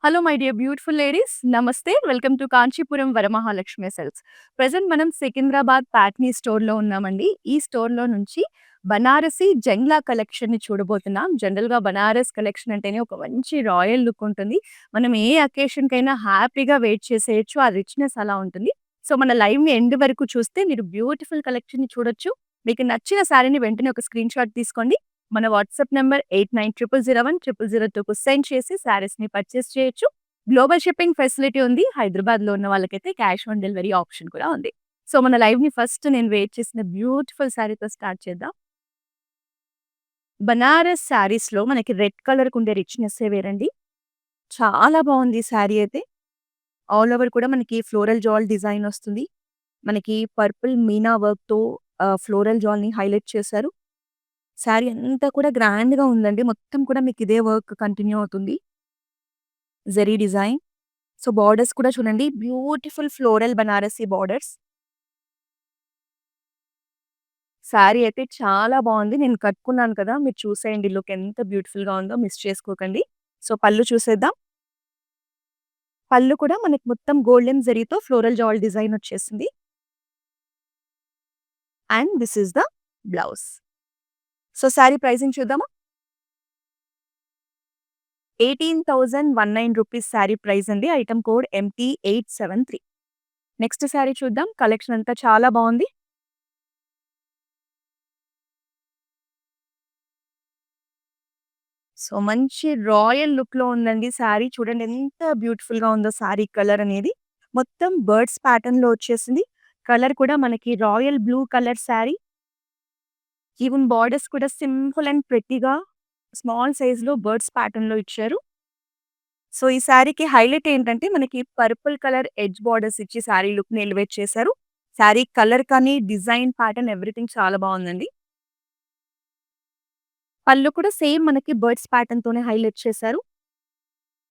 Hello my dear beautiful ladies. Namaste. Welcome to Kanchipuram Varamahalakshmi sales. Present మనం సికింద్రాబాద్ ప్యాట్నీ స్టోర్‌లో ఉన్నామండి. ఈ స్టోర్‌లో నుంచి బనారసి జంగ్లా కలెక్షన్‌ని చూడబోతున్నాం. జనరల్‌గా బనారస్ కలెక్షన్ అంటేనే ఒక మంచి రాయల్ లుక్ ఉంటుంది. మనం ఏ అకేషన్‌కైనా హ్యాపీగా వెయిట్ చేసేయొచ్చు. ఆ రిచ్‌నెస్ అలా ఉంటుంది. సో, మన లైవ్‌ని ఎండ్ వరకు చూస్తే మీరు బ్యూటిఫుల్ కలెక్షన్‌ని చూడొచ్చు. మీకు నచ్చిన శారీని వెంటనే ఒక స్క్రీన్‌షాట్ తీసుకోండి. మన వాట్సాప్ నంబర్ 8900010002కు సెండ్ చేసి శారీస్‌ని పర్చేస్ చేయొచ్చు. గ్లోబల్ షిప్పింగ్ ఫెసిలిటీ ఉంది. హైదరాబాద్‌లో ఉన్న వాళ్ళకైతే క్యాష్ ఆన్ డెలివరీ ఆప్షన్ కూడా ఉంది. సో, మన లైవ్‌ని ఫస్ట్ నేను వెయిట్ చేసిన బ్యూటిఫుల్ శారీతో స్టార్ట్ చేద్దాం. బనారస్ శారీస్‌లో మనకి రెడ్ కలర్‌కుండే రిచ్‌నెస్సే వేరండి. చాలా బావుంది ఈ శారీ అయితే. ఆల్ ఓవర్ కూడా మనకి ఫ్లోరల్ జాల్ డిజైన్ వస్తుంది. మనకి పర్పుల్ మీనా వర్క్‌తో ఫ్లోరల్ జాల్‌ని హైలైట్ చేశారు. శారీ అంతా కూడా గ్రాండ్‌గా ఉందండి. మొత్తం కూడా మీకు ఇదే వర్క్ కంటిన్యూ అవుతుంది. జరీ డిజైన్. సో, బోర్డర్స్ కూడా చూడండి. Beautiful floral Banarasi borders. Sari అయితే చాలా బావుంది. నేను కట్టుకున్నాను కదా! మీరు చూసేయండి లుక్ ఎంత బ్యూటిఫుల్‌గా ఉందో మిస్ చేసుకోకండి. సో, పళ్ళు చూసేద్దాం. పళ్ళు కూడా మనకి మొత్తం గోల్డెన్ జరీతో ఫ్లోరల్ జాల్ డిజైన్ వచ్చేసింది. And this is the blouse. So, sari pricing చూద్దామా? ₹18,109 శారీ ప్రైస్ అండి. Item code MT873. Next sari చూద్దాం. కలెక్షన్ అంతా చాలా బావుంది. సో, మంచి రాయల్ లుక్‌లో ఉందండి శారీ. చూడండి ఎంత బ్యూటిఫుల్‌గా ఉందో శారీ కలర్ అనేది. మొత్తం బర్డ్స్ ప్యాటర్న్‌లో వచ్చేసింది. కలర్ కూడా మనకి royal blue colour sari. Even borders కూడా సింపుల్ అండ్ ప్రెట్టీగా స్మాల్ సైజ్‌లో బర్డ్స్ ప్యాటర్న్‌లో ఇచ్చారు. సో, ఈ శారీకి హైలైట్ ఏంటంటే మనకి పర్పుల్ కలర్ ఎడ్జ్ బోర్డర్స్ ఇచ్చి శారీ లుక్‌ని ఎలివేట్ చేశారు. శారీ కలర్ కానీ, డిజైన్ ప్యాటర్న్ ఎవ్రీథింగ్ చాలా బావుందండి. పళ్ళు కూడా సేమ్ మనకి బర్డ్స్ ప్యాటర్న్‌తోనే హైలైట్ చేశారు.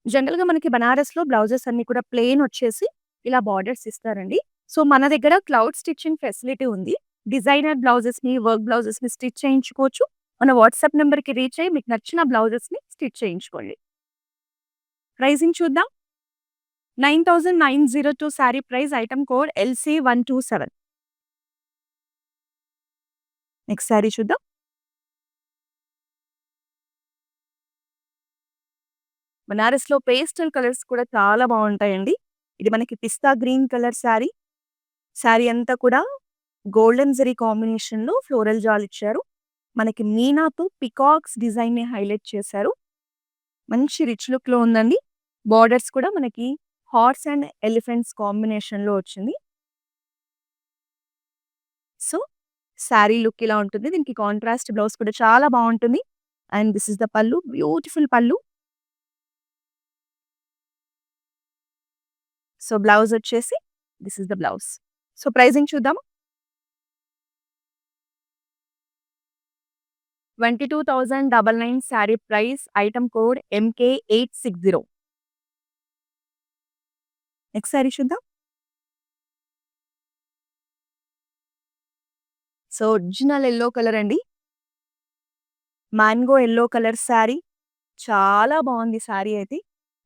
జనరల్‌గా మనకి బనారస్‌లో బ్లౌజెస్ అన్నీ కూడా ప్లెయిన్ వచ్చేసి ఇలా బార్డర్స్ ఇస్తారండి. సో, మన దగ్గర క్లౌడ్ స్టిచ్చింగ్ ఫెసిలిటీ ఉంది. డిజైనర్ బ్లౌజెస్‌ని, వర్క్ బ్లౌజెస్‌ని స్టిచ్ చేయించుకోవచ్చు. మన వాట్సాప్ నంబర్‌కి రీచ్ అయ్యి మీకు నచ్చిన బ్లౌజెస్‌ని స్టిచ్ చేయించుకోండి. ప్రైజింగ్ చూద్దాం. 9902 sari price item code LC127. Next sari చూద్దాం. బనారస్‌లో పేస్టల్ కలర్స్ కూడా చాలా బావుంటాయండి. ఇది మనకి పిస్తా గ్రీన్ కలర్ శారీ. శారీ అంతా కూడా గోల్డెన్ జరీ కాంబినేషన్‌లో ఫ్లోరల్ జాల్ ఇచ్చారు. మనకి మీనాతో పికాక్స్ డిజైన్‌ని హైలైట్ చేశారు. మంచి రిచ్ లుక్‌లో ఉందండి. బోర్డర్స్ కూడా మనకి హార్స్ అండ్ ఎలిఫెంట్స్ కాంబినేషన్‌లో వచ్చింది. సో, శారీ లుక్ ఇలా ఉంటుంది. దీనికి కాంట్రాస్ట్ బ్లౌజ్ కూడా చాలా బావుంటుంది. And this is the pallu. Beautiful pallu. So, blouse వచ్చేసి this is the blouse. So, pricing చూద్దామా? 22,999 sari price item code MK860. Next sari చూద్దాం. సో, ఒరిజినల్ యెల్లో కలర్ అండి. Mango yellow colour sari. చాలా బావుంది శారీ అయితే.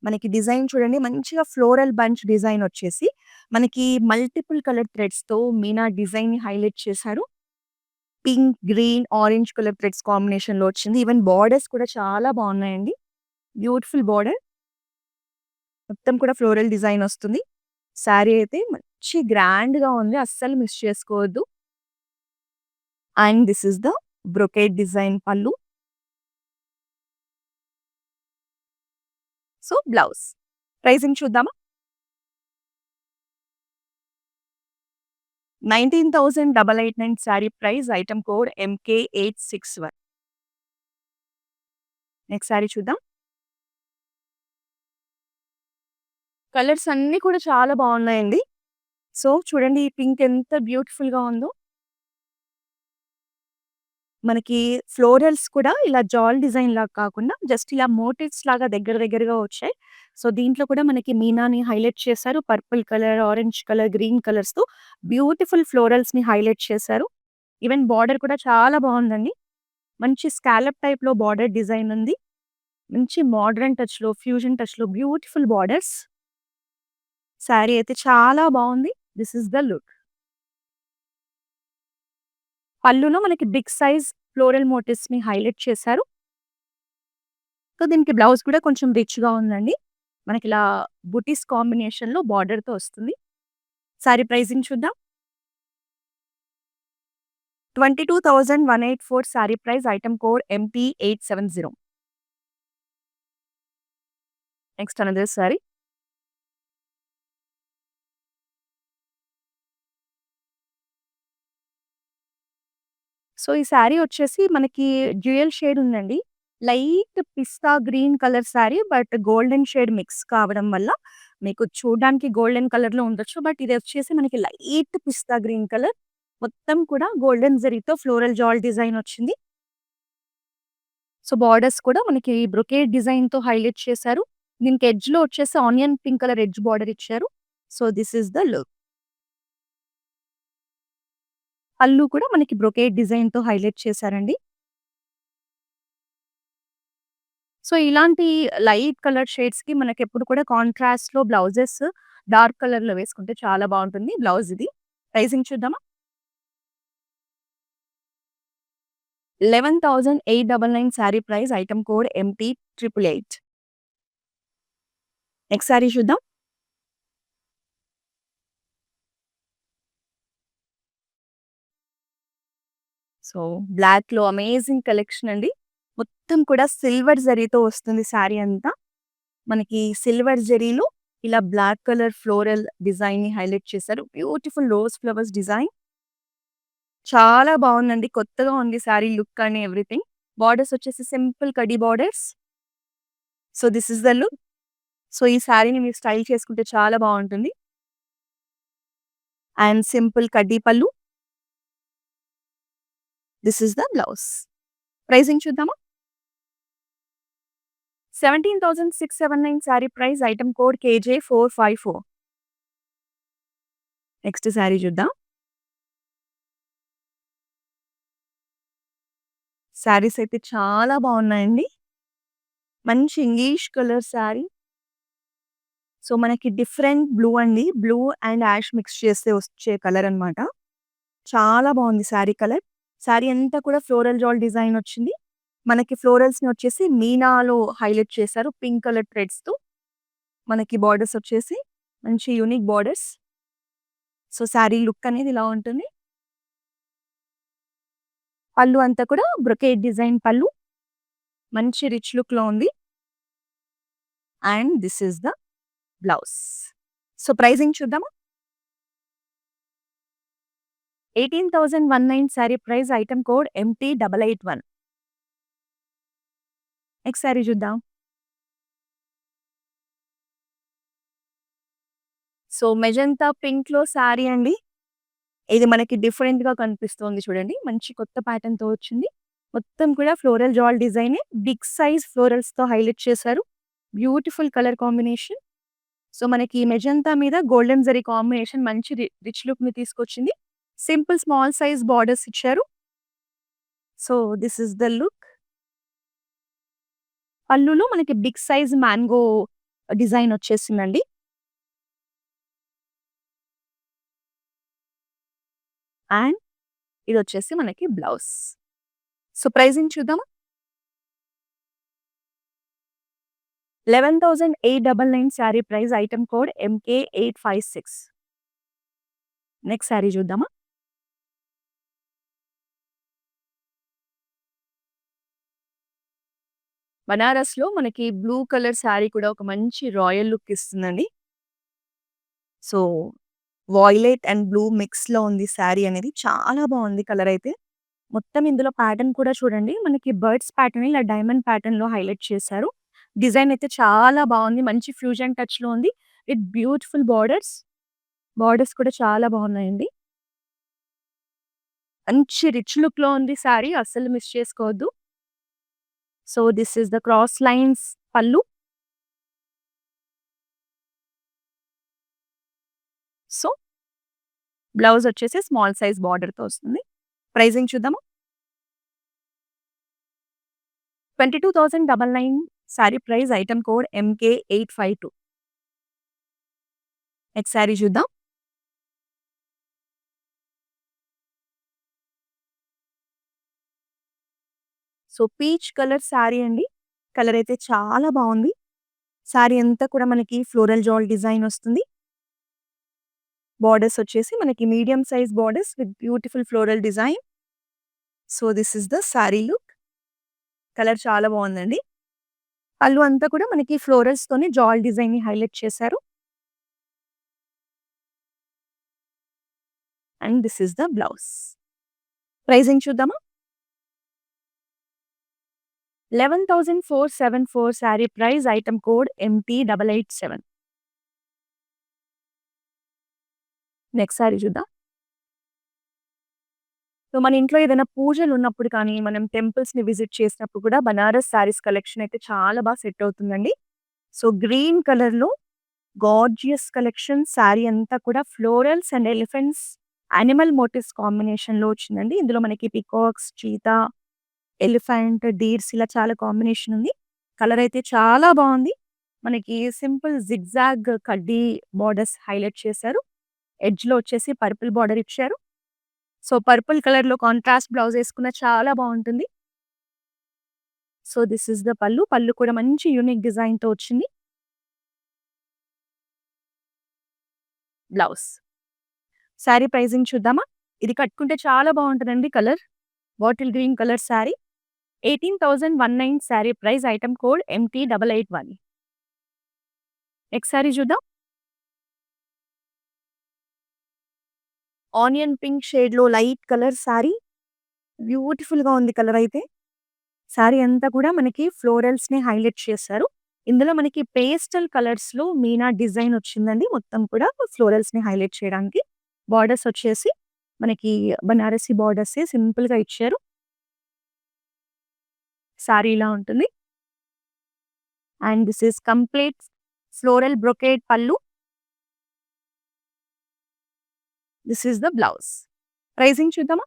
మనకి డిజైన్ చూడండి మంచిగా ఫ్లోరల్ బంచ్ డిజైన్ వచ్చేసి, మనకి మల్టిపుల్ కలర్ థ్రెడ్స్‌తో మీనా డిజైన్‌ని హైలైట్ చేశారు. Pink, green, orange colour threads కాంబినేషన్‌లో వచ్చింది. ఈవెన్ బోర్డర్స్ కూడా చాలా బావున్నాయండి. Beautiful border. మొత్తం కూడా ఫ్లోరల్ డిజైన్ వస్తుంది. శారీ అయితే మంచి గ్రాండ్‌గా ఉంది. అస్సలు మిస్ చేసుకోవద్దు. And this is the brocade design pallu. So, blouse. Pricing చూద్దామా? 19,889 sari price item code MK861. Next sari చూద్దాం. కలర్స్ అన్నీ కూడా చాలా బావున్నాయండి. సో, చూడండి ఈ పింక్ ఎంత బ్యూటిఫుల్‌గా ఉందో. మనకి ఫ్లోరల్స్ కూడా ఇలా జాల్ డిజైన్‌లాగా కాకుండా జస్ట్ ఇలా మోటివ్స్ లాగా దగ్గర దగ్గరగా వచ్చాయి. సో, దీంట్లో కూడా మనకి మీనాని హైలైట్ చేశారు. Purple colour, orange colour, green కలర్స్‌తో బ్యూటిఫుల్ ఫ్లోరల్స్‌ని హైలైట్ చేశారు. ఈవెన్ బార్డర్ కూడా చాలా బావుందండి. మంచి స్కాలప్ టైప్‌లో బార్డర్ డిజైన్ ఉంది. మంచి మోడర్న్ టచ్‌లో, ఫ్యూజన్ టచ్‌లో బ్యూటిఫుల్ బోర్డర్స్. శారీ అయితే చాలా బావుంది. This is the look. పళ్ళులో మనకి బిగ్ సైజ్ ఫ్లోరల్ మోటివ్స్‌ని హైలైట్ చేశారు. సో, దీనికి బ్లౌజ్ కూడా కొంచెం రిచ్‌గా ఉందండి. మనకిలా బుటీస్ కాంబినేషన్‌లో బోర్డర్‌తో వస్తుంది. శారీ ప్రైజింగ్ చూద్దాం. 22,184 sari price. Item code MP870. Next another sari. So, ఈ శారీ వచ్చేసి మనకి డ్యూయల్ షేడ్ ఉందండి. Light pista green colour sari. But golden shade mix కావడం వల్ల మీకు చూడడానికి గోల్డెన్ కలర్‌లో ఉండొచ్చు. బట్ ఇది వచ్చేసి మనకి లైట్ పిస్తా గ్రీన్ కలర్. మొత్తం కూడా గోల్డెన్ జరీతో ఫ్లోరల్ జాల్ డిజైన్ వచ్చింది. సో, బోర్డర్స్ కూడా మనకి బ్రొకేడ్ డిజైన్‌తో హైలైట్ చేశారు. దీనికి ఎడ్జ్‌లో వచ్చేసి onion pink colour edge border ఇచ్చారు. So, this is the look. Pallu కూడా మనకి బ్రొకేడ్ డిజైన్‌తో హైలైట్ చేశారండి. సో, ఇలాంటి లైట్ కలర్ షేడ్స్‌కి మనకెప్పుడు కూడా కాంట్రాస్ట్‌లో బ్లౌజెస్ డార్క్ కలర్‌లో వేసుకుంటే చాలా బావుంటుంది. బ్లౌజ్ ఇది. ప్రైజింగ్ చూద్దామా? 11,899 sari price. Item code MP888. Next sari చూద్దాం. సో, బ్లాక్‌లో అమేజింగ్ కలెక్షన్ అండి. మొత్తం కూడా సిల్వర్ జరీతో వస్తుంది శారీ అంతా. మనకి సిల్వర్ జరీలో ఇలా బ్లాక్ కలర్ ఫ్లోరల్ డిజైన్‌ని హైలైట్ చేశారు. Beautiful rose flowers design. చాలా బావుందండి. కొత్తగా ఉంది శారీ లుక్ కానీ ఎవ్రీథింగ్. బోర్డర్స్ వచ్చేసి సింపుల్ కడ్డీ borders. So, this is the look. So, ఈ శారీని మీరు స్టైల్ చేసుకుంటే చాలా బావుంటుంది. అండ్ సింపుల్ కడ్డీ pallu. This is the blouse. Pricing చూద్దామా? 17,679 sari price. Item code KJ454. Next sari చూద్దాం. శారీస్ అయితే చాలా బావున్నాయండి. మంచి ఇంగ్లీష్ కలర్ శారీ. సో, మనకి డిఫరెంట్ బ్లూ అండి. బ్లూ అండ్ యాష్ మిక్స్ చేస్తే వచ్చే కలర్ అన్నమాట. చాలా బావుంది శారీ కలర్. శారీ అంతా కూడా ఫ్లోరల్ జాల్ డిజైన్ వచ్చింది. మనకి ఫ్లోరల్స్‌ని వచ్చేసి మీనాలో హైలైట్ చేశారు పింక్ కలర్ థ్రెడ్స్‌తో. మనకి బోర్డర్స్ వచ్చేసి మంచి unique borders. So, sari look అనేది ఇలా ఉంటుంది. పళ్ళు అంతా కూడా బ్రొకేడ్ డిజైన్ పళ్ళు. మంచి రిచ్ లుక్‌లో ఉంది. And this is the blouse. So, pricing చూద్దామా? 18,109 sari price. Item code MT881. Next sari చూద్దాం. సో, మెజంతా పింక్‌లో శారీ అండి. ఇది మనకి డిఫరెంట్‌గా కనిపిస్తోంది చూడండి. మంచి కొత్త ప్యాటర్న్‌తో వచ్చింది. మొత్తం కూడా ఫ్లోరల్ జాల్ డిజైనే. బిగ్ సైజ్ ఫ్లోరల్స్‌తో హైలైట్ చేశారు. Beautiful colour combination. సో, మనకి మెజంతా మీద గోల్డెన్ జరీ కాంబినేషన్ మంచి రిచ్ లుక్‌ని తీసుకొచ్చింది. సింపుల్ స్మాల్ సైజ్ బోర్డర్స్ ఇచ్చారు. So, this is the look. పళ్ళులో మనకి బిగ్ సైజ్ మ్యాంగో డిజైన్ వచ్చేసిందండి. అండ్ ఇదొచ్చేసి మనకి బ్లౌజ్. సో, ప్రైజింగ్ చూద్దామా? 11,899 sari price. Item code MK856. Next sari చూద్దామా? బనారస్‌లో మనకి బ్లూ కలర్ శారీ కూడా ఒక మంచి రాయల్ లుక్ ఇస్తుందండి. సో, వాయిలెట్ అండ్ బ్లూ మిక్స్‌లో ఉంది శారీ అనేది. చాలా బావుంది కలర్ అయితే. మొత్తం ఇందులో ప్యాటర్న్ కూడా చూడండి. మనకి బర్డ్స్ ప్యాటర్న్ ఇలా డైమండ్ ప్యాటర్న్‌లో హైలైట్ చేశారు. డిజైన్ అయితే చాలా బావుంది. మంచి ఫ్యూజన్ టచ్‌లో ఉంది. With beautiful borders. బోర్డర్స్ కూడా చాలా బావున్నాయండి. మంచి రిచ్ లుక్‌లో ఉంది శారీ. అస్సలు మిస్ చేసుకోవద్దు. So, this is the cross lines పళ్ళు. సో, బ్లౌజ్ వచ్చేసి స్మాల్ సైజ్ బోర్డర్‌తో వస్తుంది. ప్రైజింగ్ చూద్దామా? 22,999 sorry price item code MK852. Next sari చూద్దాం. సో పీచ్ కలర్ సారీ అండి. కలర్ అయితే చాలా బావుంది. సారీ అంతా కూడా మనకి ఫ్లోరల్ జాల్ డిజైన్ వస్తుంది. బోర్డర్స్ వచ్చేసి మనకి medium size borders with beautiful floral design. So this is the sorry look. Colour చాలా బావుందండి. పళ్ళు అంతా కూడా మనకి ఫ్లోరల్స్‌తోని జాల్ డిజైన్‌ని హైలైట్ చేశారు. And this is the blouse. Pricing చూద్దామా? 11,474 sari price item code MT887. Next sari చూద్దాం. సో మన ఇంట్లో ఏదైనా పూజలున్నప్పుడు కానీ, మనం టెంపుల్స్‌ని విజిట్ చేసినప్పుడు కూడా బనారస్ సారీస్ కలెక్షన్ అయితే చాలా సెట్ అవుతుందండి. సో గ్రీన్ కలర్‌లో గార్జియస్ కలెక్షన్ సారీ అంతా కూడా florals and elephants, animal motives కాంబినేషన్‌లో వచ్చిందండి. ఇందులో మనకి పీకాక్స్, చీతా, ఎలిఫెంట్, డీర్స్ ఇలా చాలా కాంబినేషన్ ఉంది. కలర్ అయితే చాలా బావుంది. మనకి సింపుల్ జిగ్‌జాగ్ కడ్డీ బోర్డర్స్ హైలైట్ చేశారు. ఎడ్జ్‌లో వచ్చేసి పర్పుల్ బోర్డర్ ఇచ్చారు. సో పర్పుల్ కలర్‌లో కాంట్రాస్ట్ బ్లౌజ్ ఏసుకున్న చాలా బావుంటుంది. సో దిస్ ఇస్ ద పల్లు. పల్లు కూడా మంచి యూనిక్ డిజైన్‌తో వచ్చింది. బ్లౌజ్. సారీ ప్రైజింగ్ చూద్దామా? ఇది కట్టుకుంటే చాలా బావుంటదండి colour. Bottle green colour sorry. 18,109 sorry price item code MT881. Next sari చూద్దాం. ఆనియన్ పింక్ షేడ్‌లో లైట్ కలర్ సారీ. బ్యూటిఫుల్‌గా ఉంది కలర్ అయితే. సారీ అంతా కూడా మనకి ఫ్లోరల్స్‌ని హైలైట్ చేశారు. ఇందులో మనకి పేస్టల్ కలర్స్‌లో మీనా డిజైన్ వచ్చిందండి. మొత్తం కూడా ఫ్లోరల్స్‌ని హైలైట్ చేయడానికి. బోర్డర్స్ వచ్చేసి మనకి బనారసి బోర్డర్సే సింపుల్‌గా ఇచ్చారు. సారీ ఇలా ఉంటుంది. And this is complete floral brocade pallu. This is the blouse. Pricing చూద్దామా?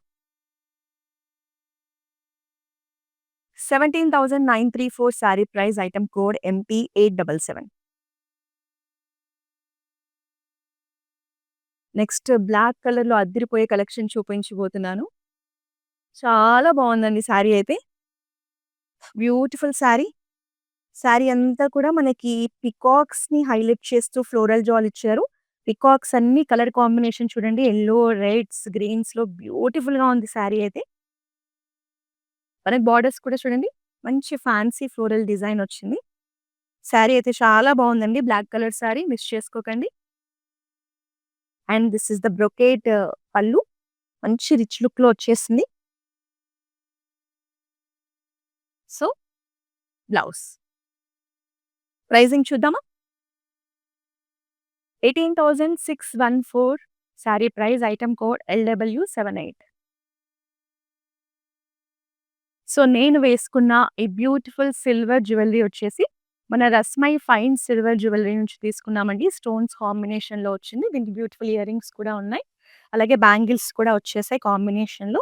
17,934 sari price item code MT877. Next black కలర్‌లో అద్దిరిపోయే కలెక్షన్ చూపించబోతున్నాను. చాలా బావుందండి సారీ అయితే. Beautiful sorry. సారీ అంతా కూడా మనకి పీకాక్స్‌ని హైలైట్ చేస్తూ ఫ్లోరల్ జాల్ ఇచ్చారు. పీకాక్స్ అన్ని కలర్ కాంబినేషన్ చూడండి. యెల్లో, రెడ్స్, గ్రీన్స్‌లో బ్యూటిఫుల్‌గా ఉంది సారీ అయితే. మనకి బోర్డర్స్ కూడా చూడండి. మంచి ఫ్యాన్సీ ఫ్లోరల్ డిజైన్ వచ్చింది. సారీ అయితే చాలా బావుందండి. బ్లాక్ కలర్ సారీ మిస్ చేసుకోకండి. And this is the brocade పల్లు. మంచి రిచ్ లుక్‌లో వచ్చేసింది. So, blouse. ప్రైజింగ్ చూద్దామా? 18,614 sorry price item code LW78. So, నేను వేసుకున్న ఈ బ్యూటిఫుల్ సిల్వర్ జ్యువెల్లరీ వచ్చేసి మన రస్మై ఫైన్ సిల్వర్ జ్యువెల్లరీ నుంచి తీసుకున్నామండి. స్టోన్స్ కాంబినేషన్‌లో వచ్చింది. దీనికి బ్యూటిఫుల్ ఇయర్ రింగ్స్ కూడా ఉన్నాయి. అలాగే బ్యాంగిల్స్ కూడా వచ్చేసాయి కాంబినేషన్‌లో.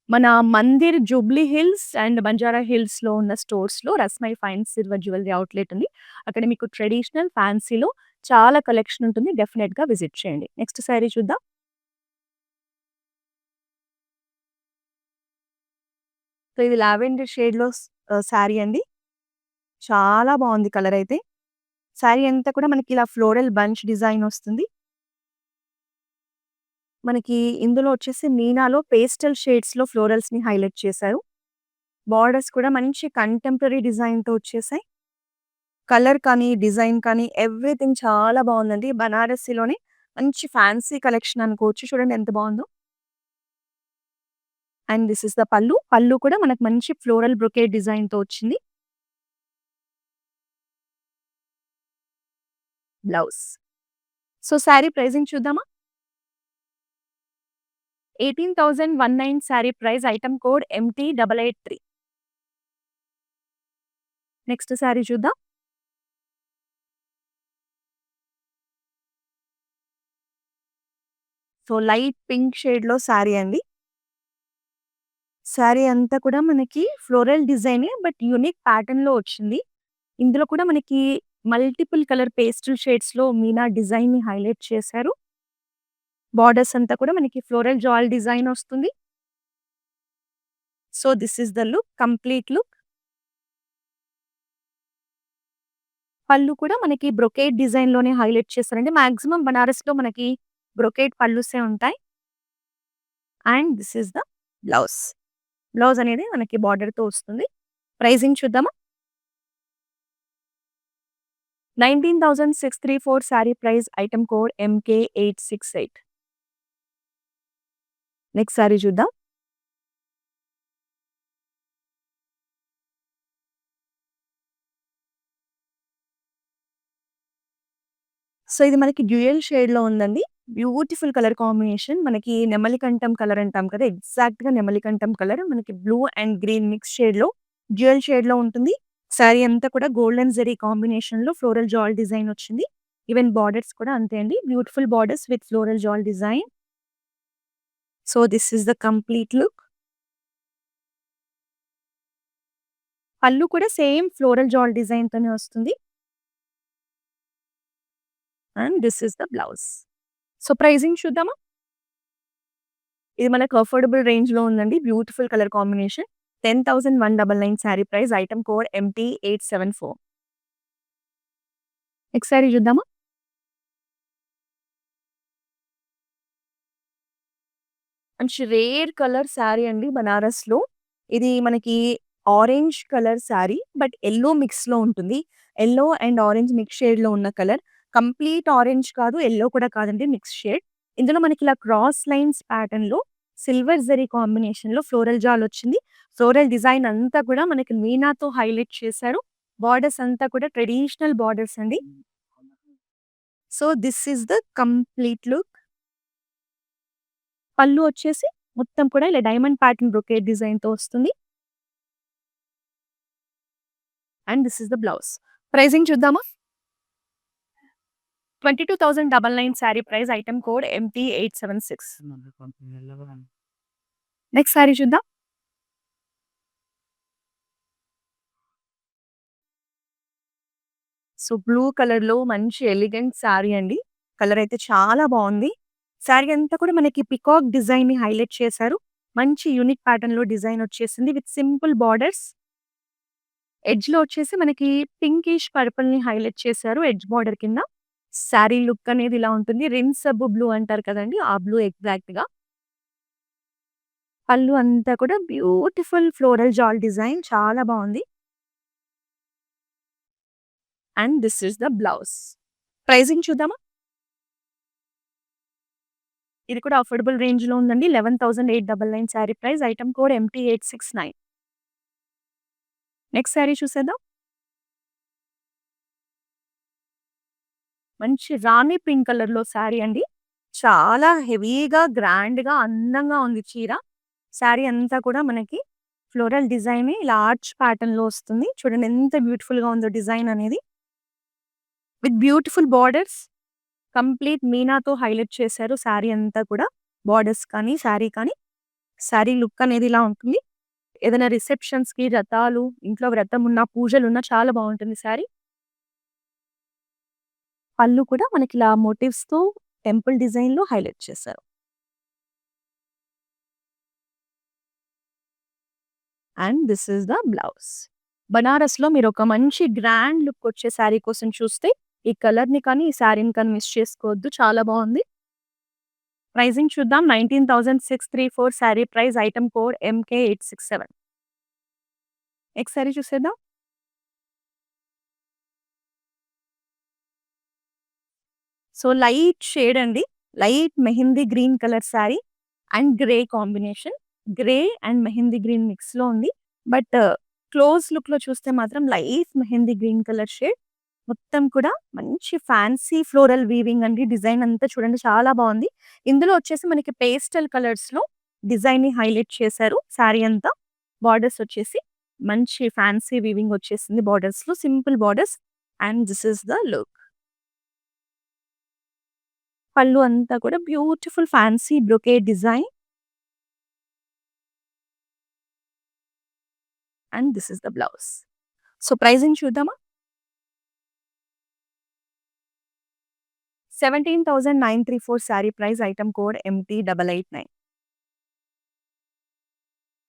మన Mandir Jubilee hills and Banjara హిల్స్‌లో ఉన్న స్టోర్స్‌లో రస్మై ఫైన్ సిల్వర్ జ్యువెల్లరీ అవుట్‌లెట్ ఉంది. అక్కడ మీకు ట్రెడిషనల్, ఫ్యాన్సీలో చాలా కలెక్షన్ ఉంటుంది. డెఫినిట్‌గా విజిట్ చేయండి. నెక్స్ట్ సారీ చూద్దాం. సో, ఇది లావెండర్ షేడ్‌లో సారీ అండి. చాలా బావుంది కలర్ అయితే. సారీ అంతా కూడా మనకి ఇలా ఫ్లోరల్ బంచ్ డిజైన్ వస్తుంది. మనకి ఇందులో వచ్చేసి మీనాలో పేస్టల్ షేడ్స్‌లో ఫ్లోరల్స్‌ని హైలైట్ చేశారు. బోర్డర్స్ కూడా మంచి కంటెంపరరీ డిజైన్‌తో వచ్చేసాయి. కలర్ కానీ, డిజైన్ కానీ ఎవ్రీథింగ్ చాలా బావుందండి. బనారసిలోనే మంచి ఫ్యాన్సీ కలెక్షన్ అనుకోవచ్చు. చూడండి ఎంత బావుందో. అండ్ దిస్ ఇస్ ద పల్లు. పల్లు కూడా మనకు మంచి ఫ్లోరల్ బ్రొకేడ్ డిజైన్‌తో వచ్చింది. బ్లౌజ్. సో, సారీ ప్రైజింగ్ చూద్దామా? 18,109 sorry price item code MT883. Next sari చూద్దాం. సో, లైట్ పింక్ షేడ్‌లో సారీ అండి. సారీ అంతా కూడా మనకి ఫ్లోరల్ డిజైనే బట్ యూనిక్ ప్యాటర్న్‌లో వచ్చింది. ఇందులో కూడా మనకి మల్టిపుల్ కలర్ పేస్టల్ షేడ్స్‌లో మీనా డిజైన్‌ని హైలైట్ చేశారు. బోర్డర్స్ అంతా కూడా మనకి ఫ్లోరల్ జాల్ డిజైన్ వస్తుంది. So, this is the look. Complete look. Pallu కూడా మనకి బ్రొకేడ్ డిజైన్‌లోనే హైలైట్ చేశారండి. మాక్సిమం బనారస్‌లో మనకి బ్రొకేడ్ పళ్ళుసే ఉంటాయి. And this is the blouse. Blouse అనేది మనకి బోర్డర్‌తో వస్తుంది. ప్రైజింగ్ చూద్దామా? 19,634 sari price. Item code MK868. Next sari చూద్దాం. సో, ఇది మనకి డ్యూయల్ షేడ్‌లో ఉందండి. Beautiful colour combination. మనకి నెమలికంఠం కలర్ అంటాం కదా! ఎగ్జాక్ట్‌గా నెమలికంఠం కలర్ మనకి బ్లూ అండ్ గ్రీన్ మిక్స్ షేడ్‌లో డ్యూయల్ షేడ్‌లో ఉంటుంది. శారీ అంతా కూడా గోల్డెన్ జరీ కాంబినేషన్‌లో ఫ్లోరల్ జాల్ డిజైన్ వచ్చింది. ఈవెన్ బార్డర్స్ కూడా అంతే అండి. బ్యూటిఫుల్ బార్డర్స్ విత్ ఫ్లోరల్ జాల్ design. So, this is the complete look. Pallu కూడా సేమ్ ఫ్లోరల్ జాల్ డిజైన్‌తోనే వస్తుంది. And this is the blouse. So, pricing చూద్దామా? ఇది మనకు అఫోర్డబుల్ రేంజ్‌లో ఉందండి. Beautiful colour combination. 10,199 sari price. Item code MT874. Next sari చూద్దామా? మంచి రేర్ కలర్ శారీ అండి బనారస్‌లో. ఇది మనకి orange colour sari. But yellow మిక్స్‌లో ఉంటుంది. యెల్లో అండ్ ఆరెంజ్ మిక్స్ షేడ్‌లో ఉన్న కలర్. కంప్లీట్ ఆరెంజ్ కాదు, యెల్లో కూడా కాదండి. Mix shade. ఇందులో మనకి ఇలా క్రాస్ లైన్స్ ప్యాటర్న్‌లో సిల్వర్ జరీ కాంబినేషన్‌లో ఫ్లోరల్ జాల్ వచ్చింది. ఫ్లోరల్ డిజైన్ అంతా కూడా మనకి మీనాతో హైలైట్ చేశారు. బార్డర్స్ అంతా కూడా ట్రెడిషనల్ బార్డర్స్ అండి. So, this is the complete look. పళ్ళు వచ్చేసి మొత్తం కూడా ఇలా డైమండ్ ప్యాటర్న్ బ్రొకేడ్ డిజైన్‌తో వస్తుంది. And this is the blouse. Pricing చూద్దామా? 22,999 sari price. Item code MT876. Next sari చూద్దాం. సో, బ్లూ కలర్‌లో మంచి ఎలిగెంట్ శారీ అండి. కలర్ అయితే చాలా బావుంది. శారీ అంతా కూడా మనకి పికాక్ డిజైన్‌ని హైలైట్ చేశారు. మంచి యూనిక్ ప్యాటర్న్‌లో డిజైన్ వచ్చేసింది విత్ సింపుల్ బార్డర్స్. ఎడ్జ్‌లో వచ్చేసి మనకి పింకిష్ పర్పుల్‌ని హైలైట్ చేశారు ఎడ్జ్ బార్డర్ కింద. శారీ లుక్ అనేది ఇలా ఉంటుంది. రిన్ సబ్బు బ్లూ అంటారు కదండీ! ఆ బ్లూ ఎగ్జాక్ట్‌గా. పళ్ళు అంతా కూడా బ్యూటిఫుల్ ఫ్లోరల్ జాల్ డిజైన్ చాలా బావుంది. And this is the blouse. Pricing చూద్దామా? ఇది కూడా అఫోర్డబుల్ రేంజ్‌లో ఉందండి. 11,899 sari price. Item code MT869. Next sari చూసేద్దాం. మంచి రాణి పింక్ కలర్‌లో శారీ అండి. చాలా హెవీగా, గ్రాండ్‌గా, అందంగా ఉంది చీర. శారీ అంతా కూడా మనకి ఫ్లోరల్ డిజైనే ఇలా ఆర్చ్ ప్యాటర్న్‌లో వస్తుంది. చూడండి ఎంత బ్యూటిఫుల్‌గా ఉందో డిజైన్ అనేది. With beautiful borders. కంప్లీట్ మీనాతో హైలైట్ చేశారు శారీ అంతా కూడా. బార్డర్స్ కానీ, శారీ కానీ. శారీ లుక్ అనేది ఇలా ఉంటుంది. ఏదైనా రిసెప్షన్స్‌కి, వ్రతాలు, ఇంట్లో వ్రతం ఉన్న, పూజలున్నా చాలా బావుంటుంది శారీ. పళ్ళు కూడా మనకిలా మోటివ్స్‌తో టెంపుల్ డిజైన్‌లో హైలైట్ చేశారు. And this is the blouse. బనారస్‌లో మీరొక మంచి గ్రాండ్ లుక్ వచ్చే శారీ కోసం చూస్తే, ఈ కలర్‌ని కానీ, ఈ శారీని కానీ మిస్ చేసుకోవద్దు. చాలా బావుంది. ప్రైజింగ్ చూద్దాం. 19,634 sari price. Item code MK867. Next sari చూసేద్దాం. సో, లైట్ షేడ్ అండి. Light mehndi green colour sari and grey combination. Grey and mehndi green మిక్స్‌లో ఉంది. బట్ క్లోజ్ లుక్‌లో చూస్తే మాత్రం light mehndi green colour shade. మొత్తం కూడా మంచి ఫ్యాన్సీ ఫ్లోరల్ వీవింగ్ అండి. డిజైన్ అంతా చూడండి చాలా బావుంది. ఇందులో వచ్చేసి మనకి పేస్టల్ కలర్స్‌లో డిజైన్‌ని హైలైట్ చేశారు శారీ అంతా. బార్డర్స్ వచ్చేసి మంచి ఫ్యాన్సీ వీవింగ్ వచ్చేసింది బార్డర్స్‌లో. Simple borders. And this is the look. Pallu అంతా కూడా beautiful fancy brocade design. And this is the blouse. So, pricing చూద్దామా? 17,934 sari price, item code MT889.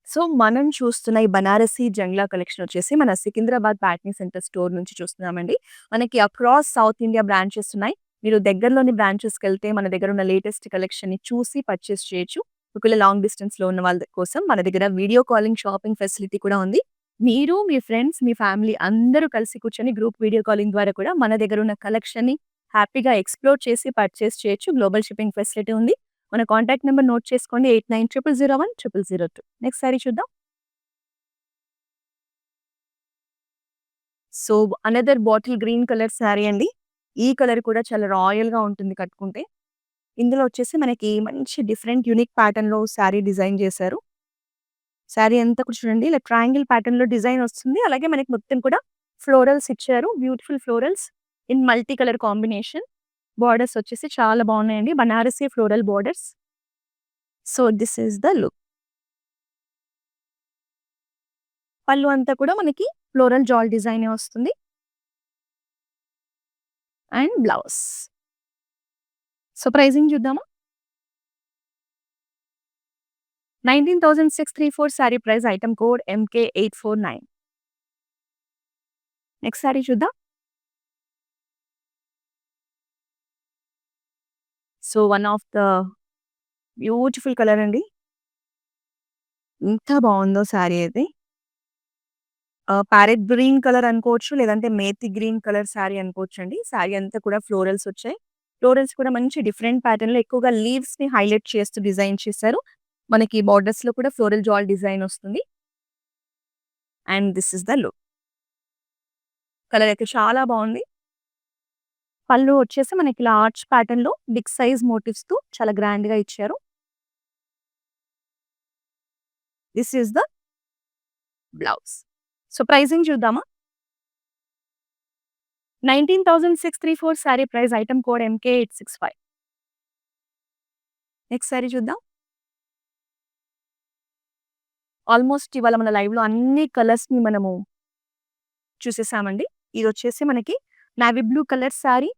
So, మనం చూస్తున్న ఈ బనారసి జంగ్లా కలెక్షన్ వచ్చేసి మన సికింద్రాబాద్ ప్యాట్నీ సెంటర్ స్టోర్ నుంచి చూస్తున్నామండి. మనకి అక్రాస్ సౌత్ ఇండియా బ్రాంచెస్ ఉన్నాయి. మీరు దగ్గరలోని బ్రాంచెస్‌కెళ్తే మన దగ్గర ఉన్న లేటెస్ట్ కలెక్షన్‌ని చూసి పర్చేస్ చేయొచ్చు. ఒకవేళ లాంగ్ డిస్టెన్స్‌లో ఉన్న వాళ్ళ కోసం మన దగ్గర వీడియో కాలింగ్ షాపింగ్ ఫెసిలిటీ కూడా ఉంది. మీరు, మీ ఫ్రెండ్స్, మీ ఫ్యామిలీ అందరూ కలిసి కూర్చొని గ్రూప్ వీడియో కాలింగ్ ద్వారా కూడా మన దగ్గర ఉన్న కలెక్షన్‌ని హ్యాపీగా ఎక్స్‌ప్లోర్ చేసి పర్చేస్ చేయొచ్చు. గ్లోబల్ షిప్పింగ్ ఫెసిలిటీ ఉంది. మన కాంటాక్ట్ నంబర్ నోట్ చేసుకోండి 8900010002. నెక్స్ట్ సారీ చూద్దాం. So, another bottle green colour sorry అండి. ఈ కలర్ కూడా చాలా రాయల్‌గా ఉంటుంది కట్టుకుంటే. ఇందులో వచ్చేసి మనకి మంచి డిఫరెంట్ యూనిక్ ప్యాటర్న్‌లో సారీ డిజైన్ చేశారు. సారీ అంతా కూడా చూడండి ఇలా ట్రయాంగిల్ ప్యాటర్న్‌లో డిజైన్ వస్తుంది. అలాగే మనకి మొత్తం కూడా ఫ్లోరల్స్ ఇచ్చారు. Beautiful florals in multi colour combination. Borders వచ్చేసి చాలా బాగున్నాయండి. Banarasi floral borders. So, this is the look. Pallu అంతా కూడా మనకి ఫ్లోరల్ జాల్ డిజైనే వస్తుంది. And blouse. సో, ప్రైజింగ్ చూద్దామా? 19,634 sari price, item code MK849. Next sari చూద్దాం. So, one of the beautiful colour అండి. ఎంత బావుందో సారీ అయితే. ప్యారెట్ గ్రీన్ కలర్ అనుకోవచ్చు. లేదంటే మేతి గ్రీన్ కలర్ సారీ అనుకోవచ్చండి. సారీ అంతా కూడా ఫ్లోరల్స్ వచ్చాయి. ఫ్లోరల్స్ కూడా మంచి డిఫరెంట్ ప్యాటర్న్‌లో ఎక్కువగా లీవ్స్‌ని హైలైట్ చేస్తూ డిజైన్ చేశారు. మనకి బోర్డర్స్‌లో కూడా ఫ్లోరల్ జాల్ డిజైన్ వస్తుంది. And this is the look. Colour అయితే చాలా బావుంది. పళ్ళు వచ్చేసి మనకి ఇలా ఆర్చ్ ప్యాటర్న్‌లో బిగ్ సైజ్ మోటివ్స్‌తో చాలా గ్రాండ్‌గా ఇచ్చారు. This is the blouse. So, pricing చూద్దామా? 19,634 sari price, item code MK865. Next sari చూద్దాం. ఆల్మోస్ట్ ఇవాళ మన లైవ్‌లో అన్ని కలర్స్‌ని మనము చూసేసామండి. ఇదొచ్చేసి మనకి నావీ బ్లూ కలర్ సారీ.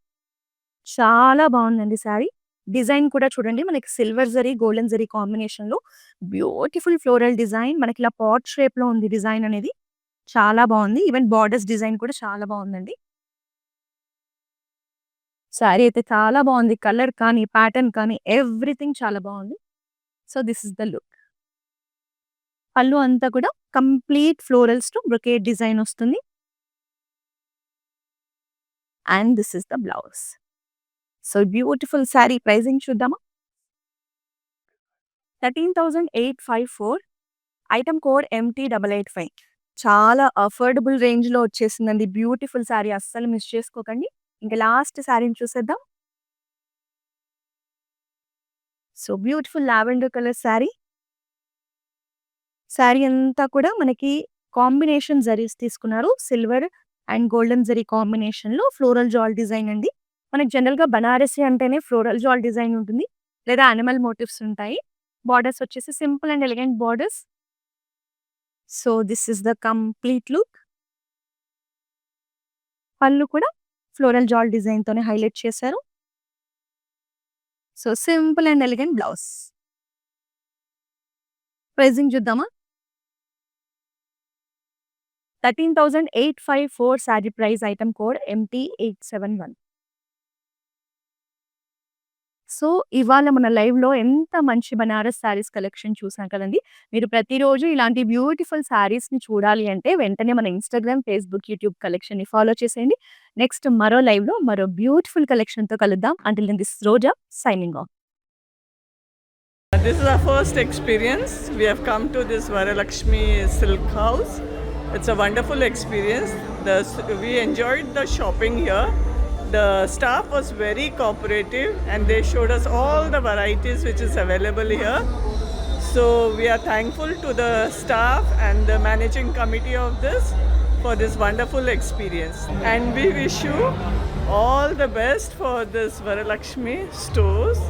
చాలా బావుందండి సారీ. డిజైన్ కూడా చూడండి మనకి సిల్వర్ జరీ, గోల్డెన్ జరీ కాంబినేషన్‌లో బ్యూటిఫుల్ ఫ్లోరల్ డిజైన్. మనకి ఇలా పాట్ షేప్‌లో ఉంది డిజైన్ అనేది. చాలా బావుంది. ఈవెన్ బోర్డర్స్ డిజైన్ కూడా చాలా బావుందండి. సారీ అయితే చాలా బావుంది. కలర్ కానీ, ప్యాటర్న్ కానీ ఎవ్రీథింగ్ చాలా బావుంది. So, this is the look. Pallu అంతా కూడా కంప్లీట్ ఫ్లోరల్స్‌తో బ్రొకేట్ డిజైన్ వస్తుంది. And this is the blouse. So, beautiful sari pricing చూద్దామా? 13,854, ఐటెమ్ కోడ్ MT885. చాలా అఫోర్డబుల్ రేంజ్‌లో వచ్చేసిందండి. బ్యూటిఫుల్ సారీ అస్సలు మిస్ చేసుకోకండి. ఇంక లాస్ట్ సారీని చూసేద్దాం. So, beautiful lavender colour sorry. Sorry అంతా కూడా మనకి కాంబినేషన్ జరీస్ తీసుకున్నారు. సిల్వర్ అండ్ గోల్డెన్ జరీ కాంబినేషన్‌లో ఫ్లోరల్ జాల్ డిజైన్ అండి. మనకి జనరల్‌గా బనారసి అంటేనే ఫ్లోరల్ జాల్ డిజైన్ ఉంటుంది. లేదా యానిమల్ మోటివ్స్ ఉంటాయి. బోర్డర్స్ వచ్చేసి simple and elegant borders. So, this is the complete look. Pallu కూడా ఫ్లోరల్ జాల్ డిజైన్‌తోనే హైలైట్ చేశారు. So, simple and elegant blouse. Pricing చూద్దామా? 13,854 sari price, item code MT871. So, ఇవాళ మన లైవ్‌లో ఎంత మంచి బనారస్ సారీస్ కలెక్షన్ చూసాం కదండీ! మీరు ప్రతిరోజు ఇలాంటి బ్యూటిఫుల్ సారీస్‌ని చూడాలి అంటే వెంటనే మన ఇన్‌స్టాగ్రామ్, ఫేస్‌బుక్, యూట్యూబ్ కలెక్షన్‌ని ఫాలో చేసేయండి. నెక్స్ట్ మరో లైవ్‌లో మరో బ్యూటిఫుల్ కలెక్షన్‌తో కలుద్దాం. Until then this is Roja signing off. This is our first experience. We have come to this Varalakshmi Silk House. It's a wonderful experience. We enjoyed the shopping here. The staff was very cooperative and they showed us all the varieties which is available here. So we are thankful to the staff and the managing committee of this for this wonderful experience. And we wish you all the best for this Varalakshmi stores.